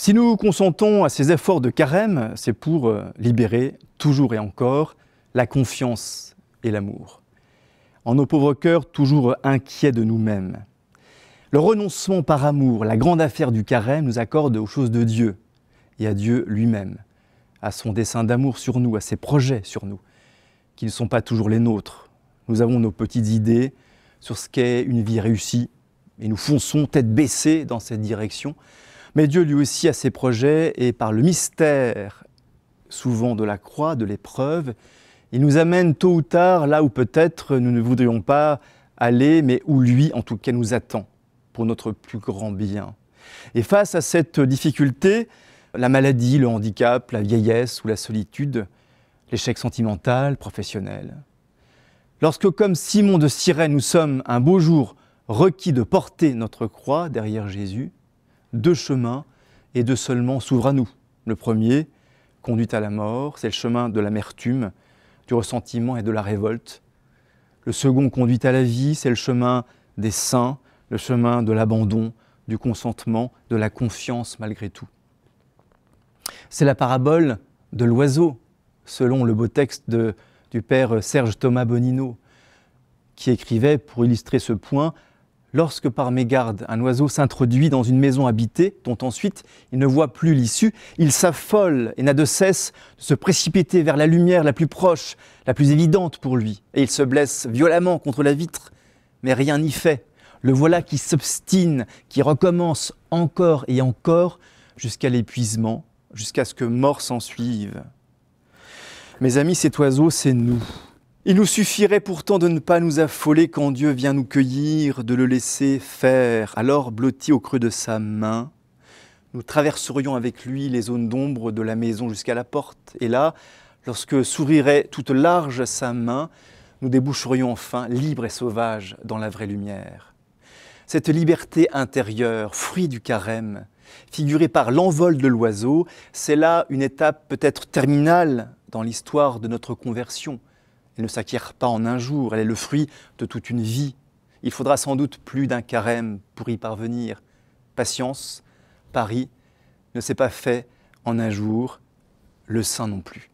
Si nous consentons à ces efforts de carême, c'est pour libérer, toujours et encore, la confiance et l'amour. En nos pauvres cœurs, toujours inquiets de nous-mêmes. Le renoncement par amour, la grande affaire du carême, nous accorde aux choses de Dieu et à Dieu lui-même, à son dessein d'amour sur nous, à ses projets sur nous, qui ne sont pas toujours les nôtres. Nous avons nos petites idées sur ce qu'est une vie réussie et nous fonçons tête baissée dans cette direction. Mais Dieu lui aussi a ses projets et par le mystère, souvent de la croix, de l'épreuve, il nous amène tôt ou tard là où peut-être nous ne voudrions pas aller, mais où lui en tout cas nous attend pour notre plus grand bien. Et face à cette difficulté, la maladie, le handicap, la vieillesse ou la solitude, l'échec sentimental, professionnel. Lorsque, comme Simon de Cyrène, nous sommes un beau jour requis de porter notre croix derrière Jésus, deux chemins et deux seulement s'ouvrent à nous. Le premier, conduit à la mort, c'est le chemin de l'amertume, du ressentiment et de la révolte. Le second, conduit à la vie, c'est le chemin des saints, le chemin de l'abandon, du consentement, de la confiance malgré tout. C'est la parabole de l'oiseau, selon le beau texte du père Serge Thomas Bonino, qui écrivait, pour illustrer ce point, « Lorsque par mégarde un oiseau s'introduit dans une maison habitée, dont ensuite il ne voit plus l'issue, il s'affole et n'a de cesse de se précipiter vers la lumière la plus proche, la plus évidente pour lui, et il se blesse violemment contre la vitre, mais rien n'y fait. Le voilà qui s'obstine, qui recommence encore et encore jusqu'à l'épuisement, jusqu'à ce que mort s'ensuive. » Mes amis, cet oiseau, c'est nous. Il nous suffirait pourtant de ne pas nous affoler quand Dieu vient nous cueillir, de le laisser faire. Alors, blottis au creux de sa main, nous traverserions avec lui les zones d'ombre de la maison jusqu'à la porte. Et là, lorsque sourirait toute large sa main, nous déboucherions enfin, libres et sauvages, dans la vraie lumière. Cette liberté intérieure, fruit du carême, figurée par l'envol de l'oiseau, c'est là une étape peut-être terminale dans l'histoire de notre conversion. Elle ne s'acquiert pas en un jour, elle est le fruit de toute une vie. Il faudra sans doute plus d'un carême pour y parvenir. Patience, Paris ne s'est pas fait en un jour, le saint non plus.